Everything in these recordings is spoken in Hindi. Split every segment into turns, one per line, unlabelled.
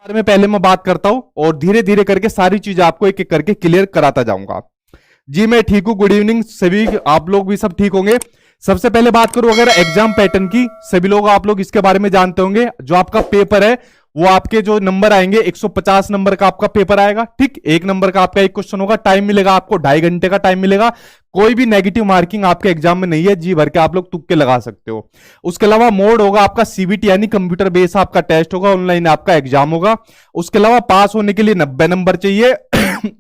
बारे में पहले मैं बात करता हूं और धीरे धीरे करके सारी चीजें आपको एक एक करके क्लियर कराता जाऊंगा। जी मैं ठीक हूं, गुड इवनिंग सभी, आप लोग भी सब ठीक होंगे। सबसे पहले बात करूं अगर एग्जाम पैटर्न की, सभी लोग आप लोग इसके बारे में जानते होंगे। जो आपका पेपर है वो आपके जो नंबर आएंगे 150 नंबर का आपका पेपर आएगा, ठीक। एक नंबर का आपका एक क्वेश्चन होगा, टाइम मिलेगा आपको 2.5 घंटे का टाइम मिलेगा। कोई भी नेगेटिव मार्किंग आपके एग्जाम में नहीं है, जी भर के आप लोग तुक्के लगा सकते हो। उसके अलावा मोड होगा आपका सीबीटी यानी कंप्यूटर बेस आपका टेस्ट होगा, ऑनलाइन आपका एग्जाम होगा। उसके अलावा पास होने के लिए 90 नंबर चाहिए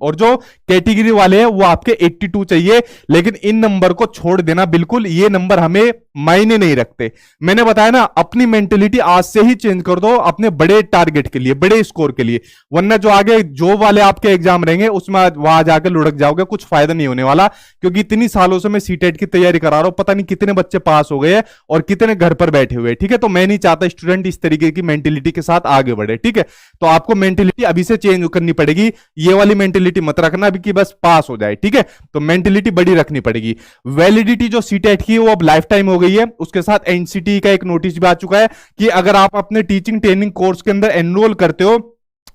और जो कैटेगरी वाले हैं वो आपके 82 चाहिए। लेकिन इन नंबर को छोड़ देना बिल्कुल, ये नंबर हमें मायने नहीं रखते। मैंने बताया ना, अपनी मेंटेलिटी आज से ही चेंज कर दो अपने बड़े टारगेट के लिए, बड़े स्कोर के लिए, वरना जो आगे जॉब वाले आपके एग्जाम रहेंगे उसमें वहां जाकर लुढ़क जाओगे, कुछ फायदा नहीं होने वाला। क्योंकि इतनी सालों से मैं सीटेट की तैयारी करा रहा हूं, पता नहीं कितने बच्चे पास हो गए हैं और कितने घर पर बैठे हुए, ठीक है। तो मैं नहीं चाहता स्टूडेंट इस तरीके की मेंटेलिटी के साथ आगे बढ़े, ठीक है। तो आपको मेंटेलिटी अभी से चेंज करनी पड़ेगी, ये वाली मेंटेलिटी मत रखना अभी कि बस पास हो जाए, ठीक है। तो मेंटेलिटी बड़ी रखनी पड़ेगी। वैलिडिटी जो सीटेट की है वो अब लाइफ टाइम हो गई है। उसके साथ एनसीटी का एक नोटिस भी आ चुका है कि अगर आप अपने टीचिंग ट्रेनिंग कोर्स के अंदर एनरोल करते हो,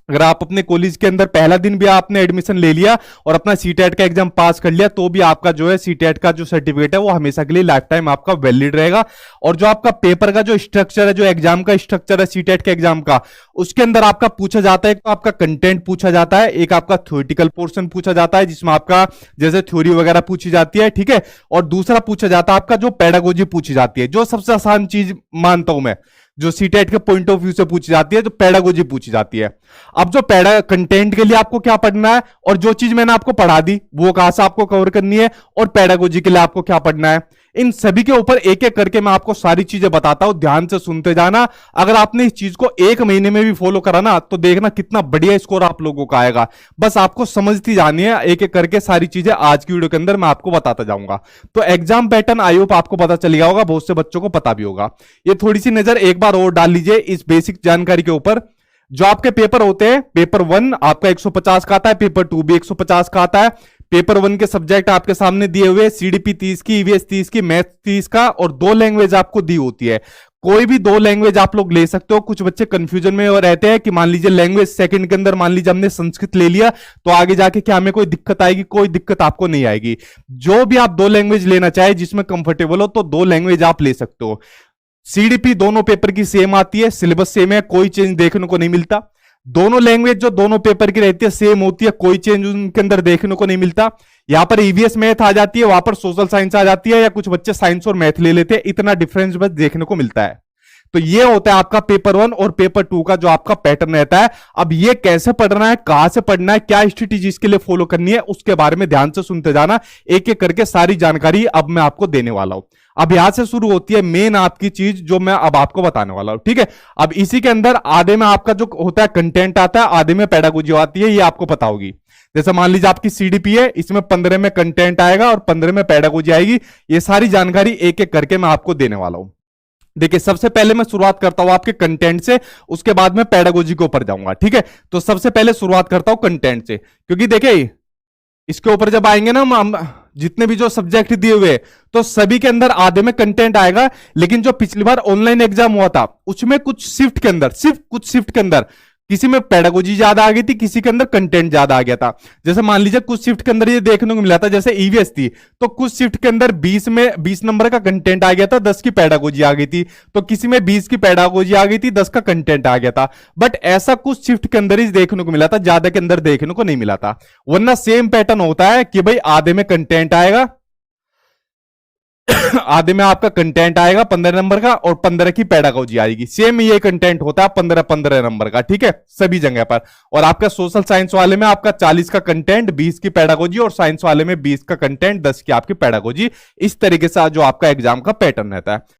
अगर आप अपने कॉलेज के अंदर पहला दिन भी आपने एडमिशन ले लिया और अपना सीटेट का एग्जाम पास कर लिया, तो भी आपका जो है सीटेट का जो सर्टिफिकेट है वो हमेशा के लिए लाइफ टाइम आपका वैलिड रहेगा। और जो आपका पेपर का जो स्ट्रक्चर है, जो एग्जाम का स्ट्रक्चर है सीटेट के एग्जाम का, उसके अंदर आपका पूछा जाता है, एक तो आपका कंटेंट पूछा जाता है, एक आपका थ्योरेटिकल पोर्शन पूछा जाता है जिसमें आपका जैसे थ्योरी वगैरह पूछी जाती है, ठीक है। और दूसरा पूछा जाता है आपका जो पेडागोजी पूछी जाती है, जो सबसे आसान चीज मानता हूं मैं, जो सीटेट के पॉइंट ऑफ व्यू से पूछी जाती है, जो पेडागोजी पूछी जाती है। अब जो पेडा कंटेंट के लिए आपको क्या पढ़ना है और जो चीज मैंने आपको पढ़ा दी वो कहां से आपको कवर करनी है, और पेडागोजी के लिए आपको क्या पढ़ना है, इन सभी के ऊपर एक एक करके मैं आपको सारी चीजें बताता हूं, ध्यान से सुनते जाना। अगर आपने इस चीज को 1 महीने में भी फॉलो करा ना, तो देखना कितना बढ़िया स्कोर आप लोगों का आएगा। बस आपको समझती जानी है एक एक करके सारी चीजें, आज की वीडियो के अंदर मैं आपको बताता जाऊंगा। तो एग्जाम पैटर्न आई होप आपको पता चल गया होगा, बहुत से बच्चों को पता भी होगा। ये थोड़ी सी नजर एक बार और डाल लीजिए इस बेसिक जानकारी के ऊपर। जो आपके पेपर होते हैं, पेपर 1 आपका 150 का आता है, पेपर 2 भी 150 का आता है। पेपर 1 के सब्जेक्ट आपके सामने दिए हुए, सीडीपी 30 की, ईवीएस 30 की, मैथ 30 का, और 2 लैंग्वेज आपको दी होती है। कोई भी 2 लैंग्वेज आप लोग ले सकते हो। कुछ बच्चे कंफ्यूजन में रहते हैं कि मान लीजिए लैंग्वेज सेकंड के अंदर मान लीजिए हमने संस्कृत ले लिया तो आगे जाके क्या हमें कोई दिक्कत आएगी? कोई दिक्कत आपको नहीं आएगी। जो भी आप 2 लैंग्वेज लेना चाहे जिसमें कंफर्टेबल हो, तो 2 लैंग्वेज आप ले सकते हो। सीडीपी दोनों पेपर की सेम आती है, सिलेबस सेम है, कोई चेंज देखने को नहीं मिलता। दोनों लैंग्वेज जो दोनों पेपर की रहती है सेम होती है, कोई चेंज उनके अंदर देखने को नहीं मिलता। यहां पर ईवीएस मैथ आ जाती है, वहां पर सोशल साइंस आ जाती है, या कुछ बच्चे साइंस और मैथ ले लेते हैं, इतना डिफरेंस बस देखने को मिलता है। तो ये होता है आपका पेपर 1 और पेपर 2 का जो आपका पैटर्न रहता है। अब ये कैसे पढ़ना है, कहां से पढ़ना है, क्या स्ट्रेटेजी इसके लिए फॉलो करनी है, उसके बारे में ध्यान से सुनते जाना। एक एक करके सारी जानकारी अब मैं आपको देने वाला हूं। अब यहां से शुरू होती है मेन आपकी चीज जो मैं अब आपको बताने वाला हूं, ठीक है। अब इसी के अंदर आधे में आपका जो होता है कंटेंट आता है, आधे में पेडागोजी आती है, ये आपको पता होगी। जैसे मान लीजिए आपकी सीडीपी है, इसमें 15 में कंटेंट आएगा और 15 में पेडागोजी आएगी। ये सारी जानकारी एक एक करके मैं आपको देने वाला हूं। देखिए सबसे पहले मैं शुरुआत करता हूं आपके कंटेंट से, उसके बाद मैं पेडागोजी के ऊपर जाऊंगा, ठीक है। तो सबसे पहले शुरुआत करता हूं कंटेंट से, क्योंकि देखिए इसके ऊपर जब आएंगे ना हम, जितने भी जो सब्जेक्ट दिए हुए तो सभी के अंदर आधे में कंटेंट आएगा। लेकिन जो पिछली बार ऑनलाइन एग्जाम हुआ था उसमें कुछ शिफ्ट के अंदर, सिर्फ कुछ शिफ्ट के अंदर किसी में पेडागोजी ज्यादा आ गई थी, किसी के अंदर कंटेंट ज्यादा आ गया था। जैसे मान लीजिए कुछ शिफ्ट के अंदर ये देखने को मिला था, जैसे ईवीएस थी तो कुछ शिफ्ट के अंदर 20 नंबर का कंटेंट आ गया था, 10 की पेडागोजी आ गई थी। तो किसी में 20 की पेडागोजी आ गई थी, 10 का कंटेंट आ गया था। बट ऐसा कुछ शिफ्ट के अंदर ही देखने को मिला था, ज्यादा के अंदर देखने को नहीं मिला था। वरना सेम पैटर्न होता है कि भाई आधे में कंटेंट आएगा आधे में आपका कंटेंट आएगा 15 नंबर का और 15 की पेडागोजी आएगी। सेम ये कंटेंट होता है 15 नंबर का, ठीक है, सभी जगह पर। और आपका सोशल साइंस वाले में आपका 40 का कंटेंट, 20 की पेडागोजी, और साइंस वाले में 20 का कंटेंट, 10 की आपकी पेडागोजी। इस तरीके से जो आपका एग्जाम का पैटर्न रहता है।